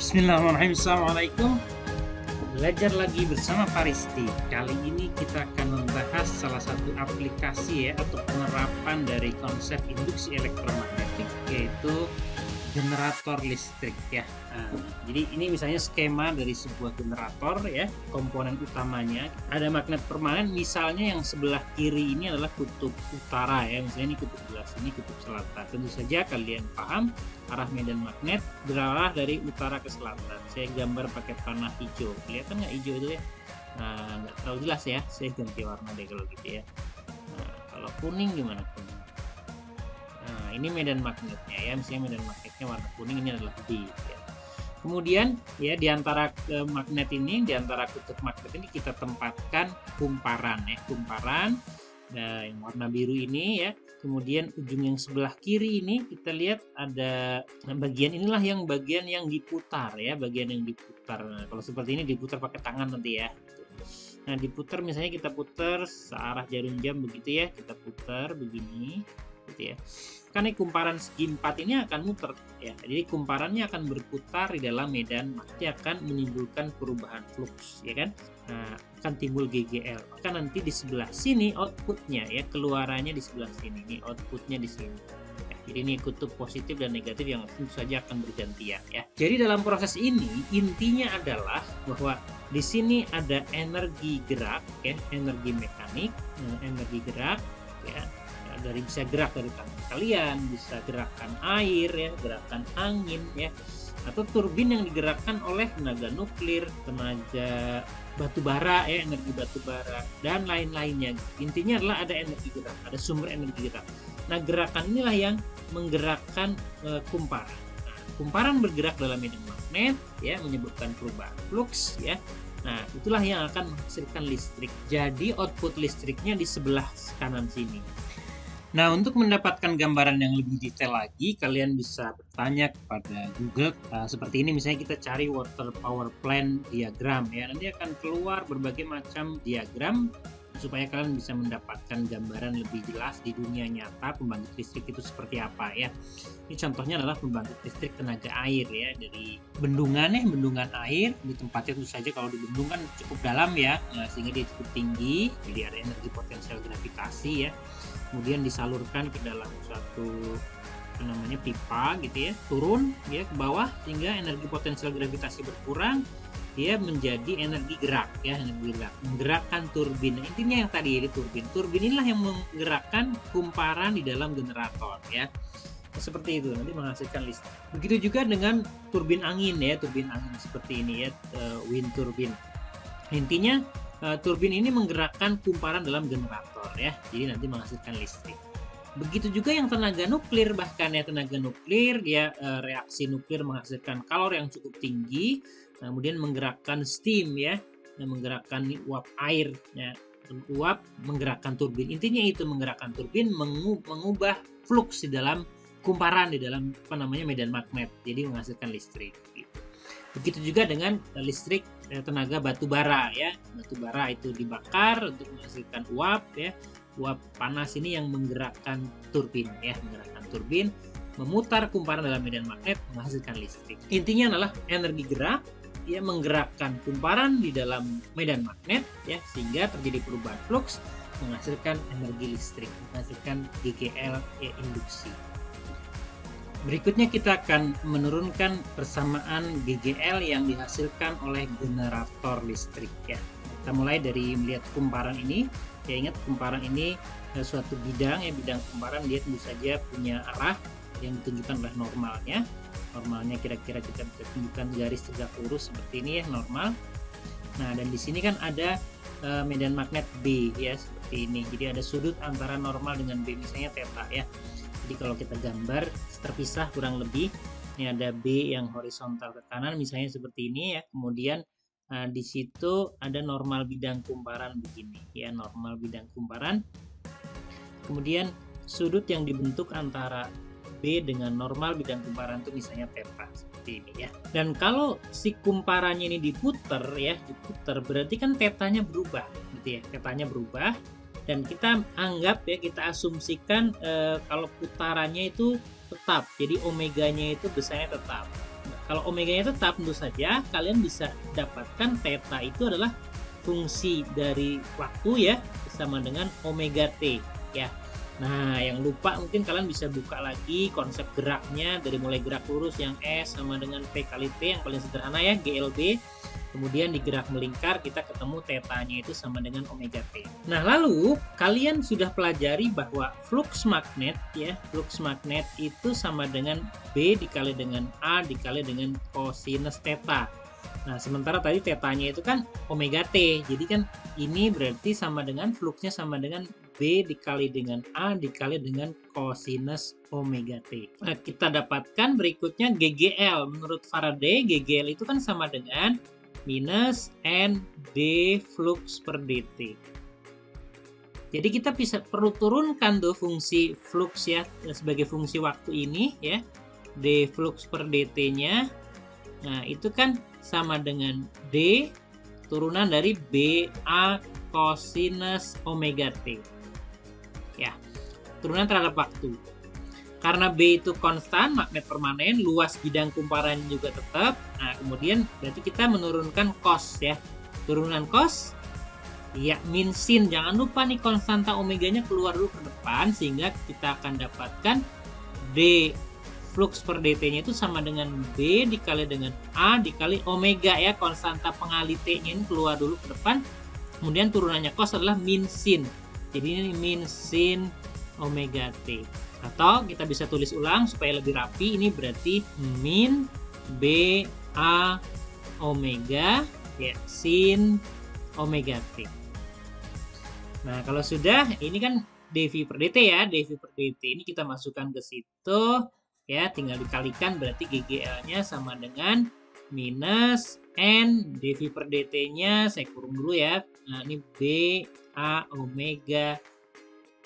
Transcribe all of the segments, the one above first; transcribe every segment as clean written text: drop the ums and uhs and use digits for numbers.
Bismillahirrahmanirrahim. Assalamualaikum. Belajar lagi bersama Paristi. Kali ini kita akan membahas salah satu aplikasi atau penerapan dari konsep induksi elektromagnetik, yaitu generator listrik ya. Jadi ini misalnya skema dari sebuah generator ya. Komponen utamanya ada magnet permanen, misalnya yang sebelah kiri ini adalah kutub utara ya. Misalnya ini kutub sebelah sini kutub selatan. Tentu saja kalian paham arah medan magnet berarah dari utara ke selatan. Saya gambar pakai panah hijau. Kelihatan nggak hijau itu ya? Nah, nggak terlalu jelas ya. Saya ganti warna deh kalau gitu ya. Nah, kalau kuning gimana kuning? Nah, ini medan magnetnya ya, misalnya medan magnetnya warna kuning, ini adalah B ya. Kemudian ya di antara magnet ini, di antara kutub magnet ini kita tempatkan kumparan ya, kumparan. Nah, yang warna biru ini ya. Kemudian ujung yang sebelah kiri ini kita lihat ada bagian inilah yang bagian yang diputar ya, bagian yang diputar. Nah, kalau seperti ini diputar pakai tangan nanti ya. Nah, diputar misalnya kita putar searah jarum jam begitu ya, kita putar begini gitu ya. Karena kumparan segi 4 ini akan muter ya. Jadi kumparannya akan berputar di dalam medan, maka akan menimbulkan perubahan flux ya kan. Nah, akan timbul GGL. Maka nanti di sebelah sini outputnya ya, keluarannya di sebelah sini. Ini outputnya di sini. Ya, jadi ini kutub positif dan negatif yang tentu saja akan bergantian ya. Jadi dalam proses ini intinya adalah bahwa di sini ada energi gerak ya, energi mekanik, energi gerak ya. Dari bisa gerak dari tangan kalian, bisa gerakan air ya, gerakan angin ya, atau turbin yang digerakkan oleh tenaga nuklir, tenaga batu bara ya, energi batu bara dan lain-lainnya. Intinya adalah ada energi gerak, ada sumber energi gerak. Nah, gerakan inilah yang menggerakkan kumparan. Nah, kumparan bergerak dalam medan magnet ya, menyebabkan perubahan flux ya. Nah, itulah yang akan menghasilkan listrik. Jadi output listriknya di sebelah kanan sini. Nah, untuk mendapatkan gambaran yang lebih detail lagi, kalian bisa bertanya kepada Google. Seperti ini misalnya kita cari water power plant diagram ya. Nanti akan keluar berbagai macam diagram supaya kalian bisa mendapatkan gambaran lebih jelas di dunia nyata pembangkit listrik itu seperti apa ya. Ini contohnya adalah pembangkit listrik tenaga air ya, dari bendungan bendungan air di tempatnya tentu saja kalau di bendungan cukup dalam ya, sehingga dia cukup tinggi, jadi ada energi potensial gravitasi ya. Kemudian disalurkan ke dalam suatu pipa gitu ya, turun ya ke bawah sehingga energi potensial gravitasi berkurang, dia menjadi energi gerak ya, energi gerak menggerakkan turbin. Nah, intinya yang tadi ya, turbin inilah yang menggerakkan kumparan di dalam generator ya. Seperti itu nanti menghasilkan listrik. Begitu juga dengan turbin angin ya, turbin angin seperti ini ya, wind turbine. Intinya turbin ini menggerakkan kumparan dalam generator ya, jadi nanti menghasilkan listrik. Begitu juga yang tenaga nuklir, bahkan ya tenaga nuklir dia reaksi nuklir menghasilkan kalori yang cukup tinggi, kemudian menggerakkan steam ya, menggerakkan uap air ya, uap menggerakkan turbin. Intinya itu menggerakkan turbin, mengubah flux di dalam kumparan di dalam medan magnet, jadi menghasilkan listrik gitu. Begitu juga dengan listrik tenaga batu bara ya. Batu bara itu dibakar untuk menghasilkan uap ya. Uap panas ini yang menggerakkan turbin ya, menggerakkan turbin, memutar kumparan dalam medan magnet, menghasilkan listrik. Intinya adalah energi gerak ya, menggerakkan kumparan di dalam medan magnet ya, sehingga terjadi perubahan flux, menghasilkan energi listrik, menghasilkan GGL ya, induksi. Berikutnya kita akan menurunkan persamaan GGL yang dihasilkan oleh generator listrik ya. Kita mulai dari melihat kumparan ini. Ya, ingat kumparan ini suatu bidang ya, bidang kumparan dia tentu saja punya arah yang ditunjukkan oleh normalnya. Normalnya kira-kira kita bisa tunjukkan garis tegak lurus seperti ini ya, normal. Nah, dan di sini kan ada medan magnet B ya, seperti ini. Jadi ada sudut antara normal dengan B, misalnya theta ya. Jadi kalau kita gambar terpisah kurang lebih, ini ada B yang horizontal ke kanan misalnya seperti ini ya. Kemudian di situ ada normal bidang kumparan begini ya, normal bidang kumparan. Kemudian sudut yang dibentuk antara B dengan normal bidang kumparan itu misalnya theta seperti ini ya. Dan kalau si kumparannya ini diputer ya, berarti kan tetanya berubah gitu ya, tetanya berubah. Dan kita anggap ya, kita asumsikan kalau putarannya itu tetap, jadi omeganya itu besarnya tetap. Kalau omeganya tetap, tentu saja kalian bisa dapatkan theta itu adalah fungsi dari waktu ya, sama dengan omega T ya. Nah, yang lupa mungkin kalian bisa buka lagi konsep geraknya dari mulai gerak lurus yang S sama dengan P kali T yang paling sederhana ya, GLB. Kemudian di gerak melingkar kita ketemu tetanya itu sama dengan omega T. Nah, lalu kalian sudah pelajari bahwa flux magnet ya, flux magnet itu sama dengan B dikali dengan A dikali dengan kosinus theta. Nah, sementara tadi tetanya itu kan omega T. Jadi kan ini berarti sama dengan fluxnya sama dengan B dikali dengan A dikali dengan kosinus omega T. Nah, kita dapatkan berikutnya GGL. Menurut Faraday, GGL itu kan sama dengan minus N D flux per dt. Jadi kita perlu turunkan tuh fungsi flux ya sebagai fungsi waktu ini ya, D flux per dt-nya. Nah, itu kan sama dengan D turunan dari BA cosinus omega T. Ya, turunan terhadap waktu. Karena B itu konstan, magnet permanen, luas bidang kumparan juga tetap. Nah, kemudian berarti kita menurunkan cos ya. Turunan cos, ya min sin. Jangan lupa nih konstanta omeganya keluar dulu ke depan, sehingga kita akan dapatkan D flux per dt-nya itu sama dengan B dikali dengan A dikali omega ya. Konstanta pengali T-nya ini keluar dulu ke depan. Kemudian turunannya cos adalah min sin. Jadi ini min sin omega T. Atau kita bisa tulis ulang supaya lebih rapi. Ini berarti min B A omega ya sin omega T. Nah, kalau sudah ini kan dV per dt ya, dV per dt ini kita masukkan ke situ ya, tinggal dikalikan berarti GGL-nya sama dengan minus N dV per dt-nya saya kurung dulu ya. Nah, ini B A omega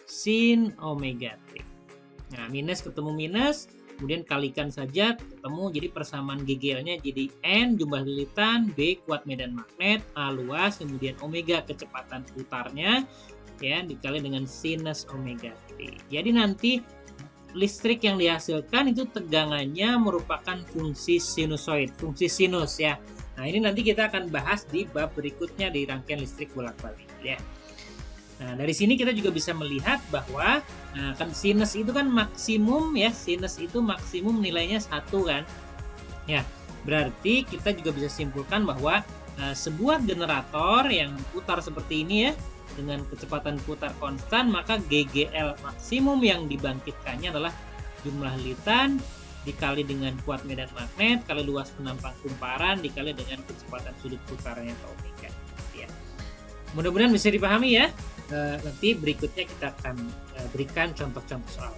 sin omega T. Nah, minus ketemu minus, kemudian kalikan saja ketemu, jadi persamaan GGL-nya jadi N jumlah lilitan, B kuat medan magnet, A luas, kemudian omega kecepatan putarnya ya dikali dengan sinus omega T. Jadi nanti listrik yang dihasilkan itu tegangannya merupakan fungsi sinusoid, fungsi sinus ya. Nah, ini nanti kita akan bahas di bab berikutnya di rangkaian listrik bolak-balik ya. Nah, dari sini kita juga bisa melihat bahwa kan sinus itu kan maksimum ya, sinus itu maksimum nilainya 1 kan. Ya, berarti kita juga bisa simpulkan bahwa sebuah generator yang putar seperti ini ya, dengan kecepatan putar konstan, maka GGL maksimum yang dibangkitkannya adalah jumlah lilitan dikali dengan kuat medan magnet kali luas penampang kumparan dikali dengan kecepatan sudut putarnya atau omega ya. Mudah-mudahan bisa dipahami ya. Nanti berikutnya kita akan berikan contoh-contoh soal.